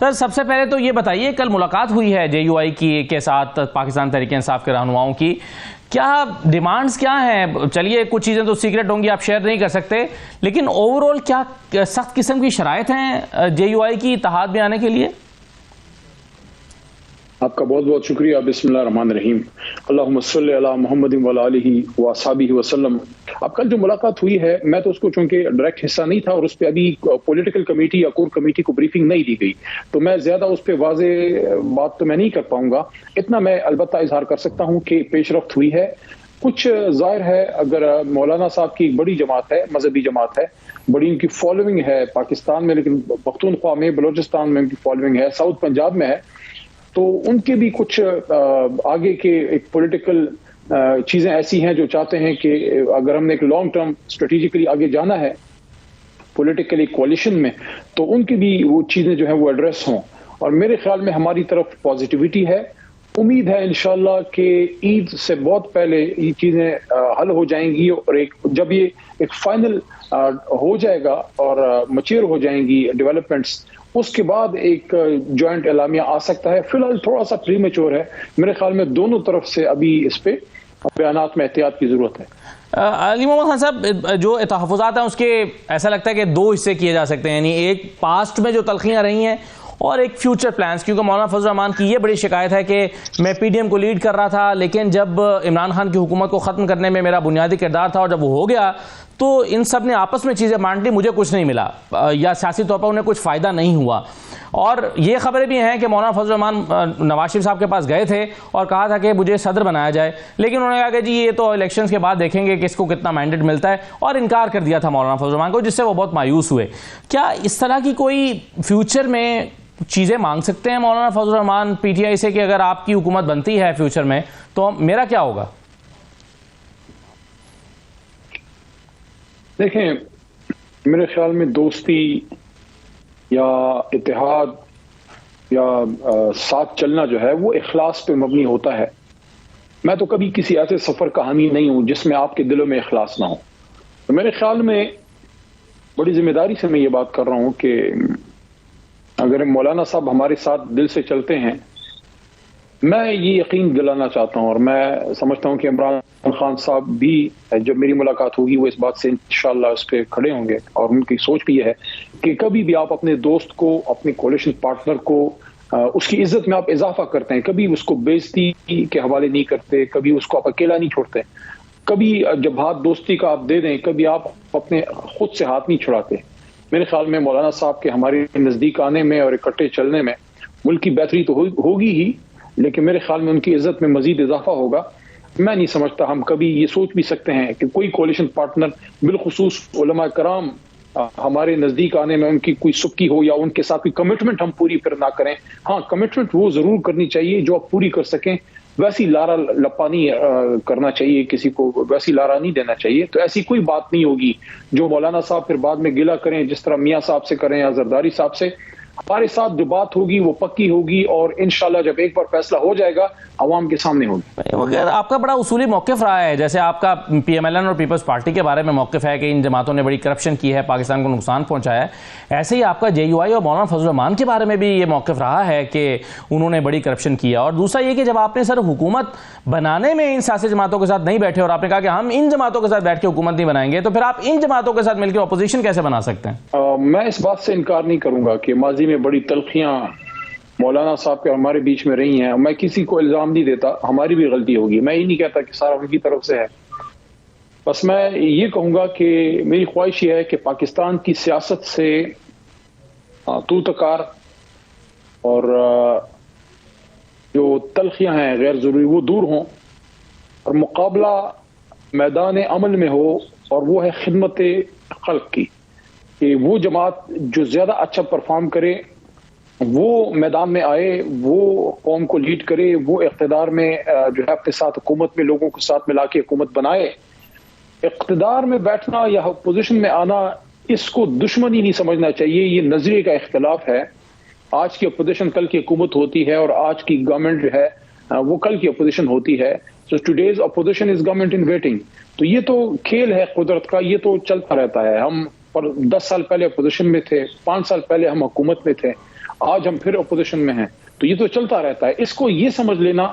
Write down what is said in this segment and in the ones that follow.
سر سب سے پہلے تو یہ بتائیے کل ملاقات ہوئی ہے جے یو آئی کے ساتھ پاکستان تحریک انصاف کے رہنماؤں کی، کیا ڈیمانڈز کیا ہیں؟ چلیے کچھ چیزیں تو سیکرٹ ہوں گی، آپ شیئر نہیں کر سکتے، لیکن اوور آل کیا سخت قسم کی شرائط ہیں جے یو آئی کی اتحاد میں آنے کے لیے؟ آپ کا بہت بہت شکریہ۔ بسم اللہ الرحمن الرحیم، اللہم صلی علی محمد وعلی آلہ وصحبہ وسلم۔ اب کل جو ملاقات ہوئی ہے، میں تو اس کو چونکہ ڈائریکٹ حصہ نہیں تھا اور اس پہ ابھی پولیٹیکل کمیٹی یا کور کمیٹی کو بریفنگ نہیں دی گئی، تو میں زیادہ اس پہ واضح بات تو میں نہیں کر پاؤں گا۔ اتنا میں البتہ اظہار کر سکتا ہوں کہ پیش رفت ہوئی ہے۔ کچھ ظاہر ہے، اگر مولانا صاحب کی ایک بڑی جماعت ہے، مذہبی جماعت ہے، بڑی ان کی فالوئنگ ہے پاکستان میں، لیکن پختونخوا میں، بلوچستان میں ان کی فالوئنگ ہے، ساؤتھ پنجاب میں ہے، تو ان کے بھی کچھ آگے کے ایک پولیٹیکل چیزیں ایسی ہیں جو چاہتے ہیں کہ اگر ہم نے ایک لانگ ٹرم اسٹریٹجیکلی آگے جانا ہے پولیٹیکلی کوalition میں، تو ان کی بھی وہ چیزیں جو ہیں وہ ایڈریس ہوں، اور میرے خیال میں ہماری طرف پازیٹیوٹی ہے۔ امید ہے انشاءاللہ کہ عید سے بہت پہلے یہ چیزیں حل ہو جائیں گی، اور جب یہ ایک فائنل ہو جائے گا اور میچور ہو جائیں گی ڈیولپمنٹس، اس کے بعد ایک جوائنٹ اعلامیہ آ سکتا ہے۔ فی الحال تھوڑا سا پری میچور ہے، میرے خیال میں دونوں طرف سے ابھی اس پہ بیانات میں احتیاط کی ضرورت ہے۔ علی محمد خان صاحب، جو تحفظات ہیں اس کے ایسا لگتا ہے کہ دو حصے کیے جا سکتے ہیں، یعنی ایک پاسٹ میں جو تلخیاں رہی ہیں اور ایک فیوچر پلانز، کیونکہ مولانا فضل الرحمان کی یہ بڑی شکایت ہے کہ میں پی ڈی ایم کو لیڈ کر رہا تھا، لیکن جب عمران خان کی حکومت کو ختم کرنے میں میرا بنیادی کردار تھا، اور جب وہ ہو گیا تو ان سب نے آپس میں چیزیں بانٹ لی، مجھے کچھ نہیں ملا، یا سیاسی طور پر انہیں کچھ فائدہ نہیں ہوا۔ اور یہ خبریں بھی ہیں کہ مولانا فضل الرحمان نواز شریف صاحب کے پاس گئے تھے اور کہا تھا کہ مجھے صدر بنایا جائے، لیکن انہوں نے کہا کہ جی یہ تو الیکشنز کے بعد دیکھیں گے کس کو کتنا مینڈیٹ ملتا ہے، اور انکار کر دیا تھا مولانا فضل الرحمان کو، جس سے وہ بہت مایوس ہوئے۔ کیا اس طرح کی کوئی فیوچر میں چیزیں مانگ سکتے ہیں مولانا فضل الرحمان پی ٹی آئی سے کہ اگر آپ کی حکومت بنتی ہے فیوچر میں تو میرا کیا ہوگا؟ دیکھیں، میرے خیال میں دوستی یا اتحاد یا ساتھ چلنا جو ہے وہ اخلاص پہ مبنی ہوتا ہے۔ میں تو کبھی کسی ایسے سفر کا حامی نہیں ہوں جس میں آپ کے دلوں میں اخلاص نہ ہو۔ تو میرے خیال میں بڑی ذمہ داری سے میں یہ بات کر رہا ہوں کہ اگر مولانا صاحب ہمارے ساتھ دل سے چلتے ہیں، میں یہ یقین دلانا چاہتا ہوں، اور میں سمجھتا ہوں کہ عمران خان صاحب بھی جب میری ملاقات ہوگی وہ اس بات سے انشاءاللہ اس پہ کھڑے ہوں گے، اور ان کی سوچ بھی یہ ہے کہ کبھی بھی آپ اپنے دوست کو، اپنے کولیشن پارٹنر کو اس کی عزت میں آپ اضافہ کرتے ہیں، کبھی اس کو بےعزتی کے حوالے نہیں کرتے، کبھی اس کو آپ اکیلا نہیں چھوڑتے، کبھی جب ہاتھ دوستی کا آپ دے دیں، کبھی آپ اپنے خود سے ہاتھ نہیں چھڑاتے۔ میرے خیال میں مولانا صاحب کے ہمارے نزدیک آنے میں اور اکٹھے چلنے میں ملک کی بہتری تو ہوگی ہی، لیکن میرے خیال میں ان کی عزت میں مزید اضافہ ہوگا۔ میں نہیں سمجھتا ہم کبھی یہ سوچ بھی سکتے ہیں کہ کوئی کولیشن پارٹنر، بالخصوص علماء کرام، ہمارے نزدیک آنے میں ان کی کوئی سکی ہو یا ان کے ساتھ کوئی کمٹمنٹ ہم پوری پھر نہ کریں۔ ہاں، کمٹمنٹ وہ ضرور کرنی چاہیے جو آپ پوری کر سکیں، ویسی لارا لپا نہیں کرنا چاہیے، کسی کو ویسی لارا نہیں دینا چاہیے۔ تو ایسی کوئی بات نہیں ہوگی جو مولانا صاحب پھر بعد میں گلہ کریں، جس طرح میاں صاحب سے کریں یا زرداری صاحب سے۔ ہمارے ساتھ جو بات ہوگی وہ پکی ہوگی، اور انشاءاللہ جب ایک بار فیصلہ ہو جائے گا عوام کے سامنے ہوگی۔ آپ کا بڑا اصولی موقف رہا ہے، جیسے آپ کا پی ایم ایل این اور پیپلز پارٹی کے بارے میں موقف ہے کہ ان جماعتوں نے بڑی کرپشن کی ہے، پاکستان کو نقصان پہنچایا ہے، ایسے ہی آپ کا جے یو آئی اور مولانا فضل الرحمان کے بارے میں بھی یہ موقف رہا ہے کہ انہوں نے بڑی کرپشن کیا۔ اور دوسرا یہ کہ جب آپ نے سر حکومت بنانے میں ان سیاسی جماعتوں کے ساتھ نہیں بیٹھے اور آپ نے کہا کہ ہم ان جماعتوں کے ساتھ بیٹھ کے حکومت نہیں بنائیں گے، تو پھر آپ ان جماعتوں کے ساتھ مل کے اپوزیشن کیسے بنا سکتے ہیں؟ میں اس بات سے انکار نہیں کروں گا کہ ماضی میں بڑی تلخیاں مولانا صاحب کے ہمارے بیچ میں رہی ہیں۔ میں کسی کو الزام نہیں دیتا، ہماری بھی غلطی ہوگی، میں یہ نہیں کہتا کہ سارا ان کی طرف سے ہے۔ بس میں یہ کہوں گا کہ میری خواہش یہ ہے کہ پاکستان کی سیاست سے تو تکار اور جو تلخیاں ہیں غیر ضروری وہ دور ہوں، اور مقابلہ میدان عمل میں ہو، اور وہ ہے خدمت خلق کی، کہ وہ جماعت جو زیادہ اچھا پرفارم کرے وہ میدان میں آئے، وہ قوم کو لیڈ کرے، وہ اقتدار میں جو ہے اپنے ساتھ حکومت میں لوگوں کو ساتھ ملا کے حکومت بنائے۔ اقتدار میں بیٹھنا یا پوزیشن میں آنا، اس کو دشمنی نہیں سمجھنا چاہیے، یہ نظریے کا اختلاف ہے۔ آج کی اپوزیشن کل کی حکومت ہوتی ہے، اور آج کی گورنمنٹ جو ہے وہ کل کی اپوزیشن ہوتی ہے۔ So today's opposition is government in waiting۔ تو یہ تو کھیل ہے قدرت کا، یہ تو چلتا رہتا ہے۔ ہم اور 10 سال پہلے اپوزیشن میں تھے، 5 سال پہلے ہم حکومت میں تھے، آج ہم پھر اپوزیشن میں ہیں، تو یہ تو چلتا رہتا ہے۔ اس کو یہ سمجھ لینا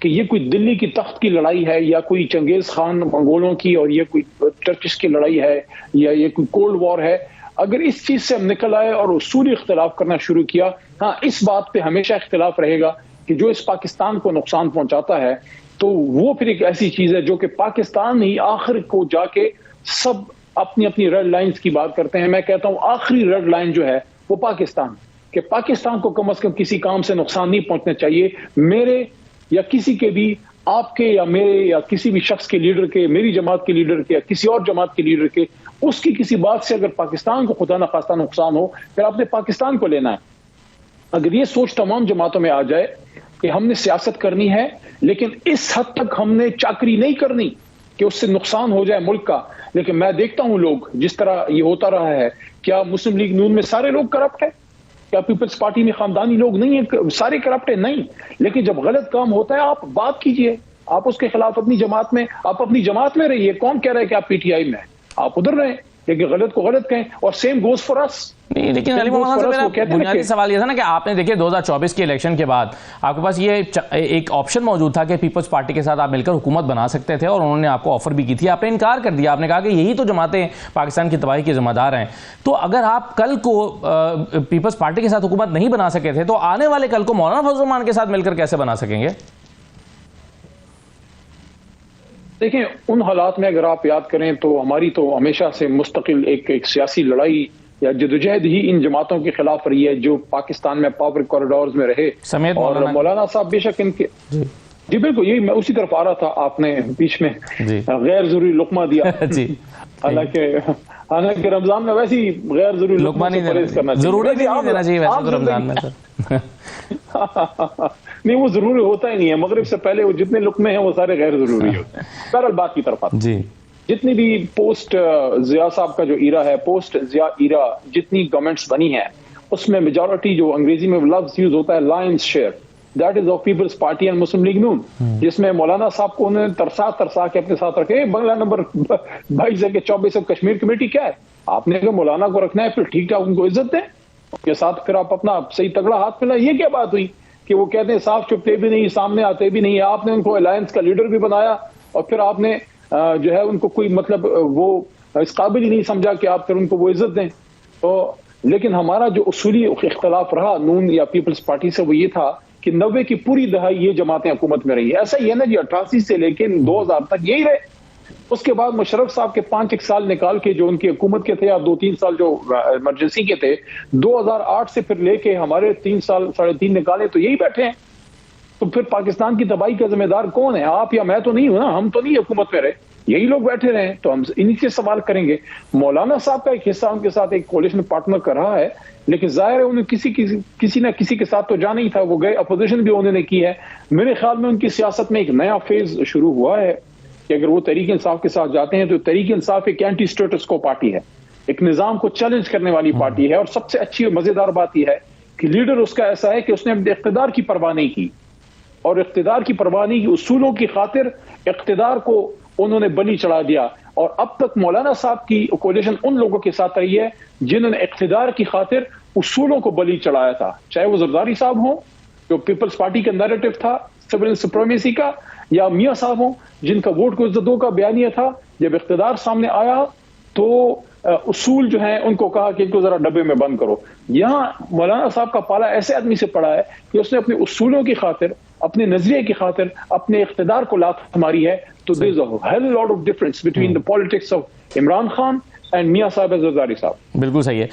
کہ یہ کوئی دلی کی تخت کی لڑائی ہے، یا کوئی چنگیز خان منگولوں کی، اور یہ کوئی ٹرکش کی لڑائی ہے، یا یہ کوئی کولڈ وار ہے، اگر اس چیز سے ہم نکل آئے اور اصولی اختلاف کرنا شروع کیا، ہاں اس بات پہ ہمیشہ اختلاف رہے گا کہ جو اس پاکستان کو نقصان پہنچاتا ہے تو وہ پھر ایک ایسی چیز ہے جو کہ پاکستان ہی آخر کو جا کے سب اپنی اپنی ریڈ لائنز کی بات کرتے ہیں۔ میں کہتا ہوں آخری ریڈ لائن جو ہے وہ پاکستان، کہ پاکستان کو کم از کم کسی کام سے نقصان نہیں پہنچنا چاہیے، میرے یا کسی کے بھی، آپ کے یا میرے یا کسی بھی شخص کے لیڈر کے، میری جماعت کے لیڈر کے یا کسی اور جماعت کے لیڈر کے، اس کی کسی بات سے اگر پاکستان کو خدا نخواستہ نقصان ہو، پھر آپ نے پاکستان کو لینا ہے۔ اگر یہ سوچ تمام جماعتوں میں آ جائے کہ ہم نے سیاست کرنی ہے لیکن اس حد تک ہم نے چاکری نہیں کرنی کہ اس سے نقصان ہو جائے ملک کا، لیکن میں دیکھتا ہوں لوگ جس طرح یہ ہوتا رہا ہے، کیا مسلم لیگ نون میں سارے لوگ کرپٹ ہیں؟ کیا پیپلز پارٹی میں خاندانی لوگ نہیں ہیں؟ سارے کرپٹ ہیں؟ نہیں، لیکن جب غلط کام ہوتا ہے آپ بات کیجئے، آپ اس کے خلاف اپنی جماعت میں، آپ اپنی جماعت میں رہیے، کون کہہ رہا ہے کہ آپ پی ٹی آئی میں ہیں؟ آپ ادھر رہیں، لیکن غلط کو غلط کہیں، اور سیم گوز فار اس۔ نہیں، لیکن علی محمد صاحب میرا بنیادی سوال یہ تھا نا کہ آپ نے دیکھیں 2024 کے الیکشن کے بعد آپ کے پاس یہ ایک آپشن موجود تھا کہ پیپلز پارٹی کے ساتھ آپ مل کر حکومت بنا سکتے تھے، اور انہوں نے آپ کو آفر بھی کی تھی، آپ نے انکار کر دیا، آپ نے کہا کہ یہی تو جماعتیں پاکستان کی تباہی کے ذمہ دار ہیں۔ تو اگر آپ کل کو پیپلز پارٹی کے ساتھ حکومت نہیں بنا سکے تھے تو آنے والے کل کو مولانا فضل الرحمان کے ساتھ مل کر کیسے بنا سکیں گے؟ دیکھیں ان حالات میں اگر آپ یاد کریں تو ہماری تو ہمیشہ سے مستقل ایک سیاسی لڑائی یا جدوجہد ہی ان جماعتوں کے خلاف رہی ہے جو پاکستان میں پاور کوریڈورز میں رہے، اور مولانا صاحب بے شک ان کے جی بالکل یہی میں اسی طرف آ رہا تھا، آپ نے بیچ میں غیر ضروری لقمہ دیا، حالانکہ رمضان میں ویسے ہی غیر ضروری لقمہ نہیں کرنا چاہیے، ضروری نہیں دینا چاہیے ویسے تو رمضان میں نہیں، وہ ضروری ہوتا ہی نہیں ہے، مغرب سے پہلے وہ جتنے لقمے ہیں وہ سارے غیر ضروری ہوتے ہیں۔ بہرحال بات کی طرف آتے ہیں، جتنی بھی پوسٹ ضیاء صاحب کا جو ایرا ہے، پوسٹ ضیاء ایرا، جتنی گورنمنٹس بنی ہیں اس میں میجورٹی جو انگریزی میں لفظ یوز ہوتا ہے lines share, that is of Peoples Party and Muslim League Noon, جس میں مولانا صاحب کو انہوں نے ترسا کے اپنے ساتھ رکھے۔ بنگلہ نمبر 22 کے 24 کشمیر کمیٹی کیا ہے؟ آپ نے کہا مولانا کو رکھنا ہے، پھر ٹھیک ٹھاک ان کو عزت دیں، اس کے ساتھ پھر آپ اپنا صحیح تگڑا ہاتھ ملائیں۔ یہ کیا بات ہوئی کہ وہ کہتے ہیں صاف چھپتے بھی نہیں، سامنے آتے بھی نہیں، آپ نے ان کو الائنس کا لیڈر بھی بنایا اور پھر آپ نے جو ہے ان کو کوئی مطلب وہ اس قابل ہی نہیں سمجھا کہ آپ پھر ان کو وہ عزت دیں۔ تو لیکن ہمارا جو اصولی اختلاف رہا نون یا پیپلز پارٹی سے وہ یہ تھا کہ 90 کی پوری دہائی یہ جماعتیں حکومت میں رہی ہے، ایسا ہی ہے نا جی، 88 سے لے کے 2000 تک یہی رہے۔ اس کے بعد مشرف صاحب کے 5 سال نکال کے جو ان کی حکومت کے تھے، یا 2-3 سال جو ایمرجنسی کے تھے، 2008 سے پھر لے کے ہمارے 3 سال 3.5 نکالے تو یہی بیٹھے ہیں۔ تو پھر پاکستان کی تباہی کا ذمہ دار کون ہے؟ آپ یا میں تو نہیں ہوں نا، ہم تو نہیں حکومت میں رہے، یہی لوگ بیٹھے رہے، تو ہم انہی سے سوال کریں گے۔ مولانا صاحب کا ایک حصہ ان کے ساتھ ایک کولیشن پارٹنر کر رہا ہے، لیکن ظاہر ہے انہیں کسی نہ کسی کے ساتھ تو جانا ہی تھا، وہ گئے، اپوزیشن بھی انہوں نے کی ہے۔ میرے خیال میں ان کی سیاست میں ایک نیا فیز شروع ہوا ہے کہ اگر وہ تحریک انصاف کے ساتھ جاتے ہیں تو تحریک انصاف ایک اینٹی اسٹیٹس کو پارٹی ہے، ایک نظام کو چیلنج کرنے والی پارٹی ہے، اور سب سے اچھی اور مزیدار بات یہ ہے کہ لیڈر اس کا ایسا ہے کہ اس نے اقتدار کی پرواہ نہیں کی، اور اقتدار کی پرواہ نہیں کی، اصولوں کی خاطر اقتدار کو انہوں نے بلی چڑھا دیا۔ اور اب تک مولانا صاحب کی کولیشن ان لوگوں کے ساتھ رہی ہے جنہوں نے اقتدار کی خاطر اصولوں کو بلی چڑھایا تھا، چاہے وہ زرداری صاحب ہوں جو پیپلز پارٹی کا نیریٹو تھا سول سپریمیسی کا، یا میاں صاحب ہوں جن کا ووٹ کو عزت دو کا بیانیہ تھا۔ جب اقتدار سامنے آیا تو اصول جو ہیں ان کو کہا کہ ان کو ذرا ڈبے میں بند کرو۔ یہاں مولانا صاحب کا پالا ایسے آدمی سے پڑا ہے کہ اس نے اپنے اصولوں کی خاطر، اپنے نظریے کی خاطر اپنے اقتدار کو لات ماری ہے۔ تو there is a hell lot of difference between the politics of Imran Khan and میاں صاحب زرداری صاحب۔ بالکل صحیح ہے۔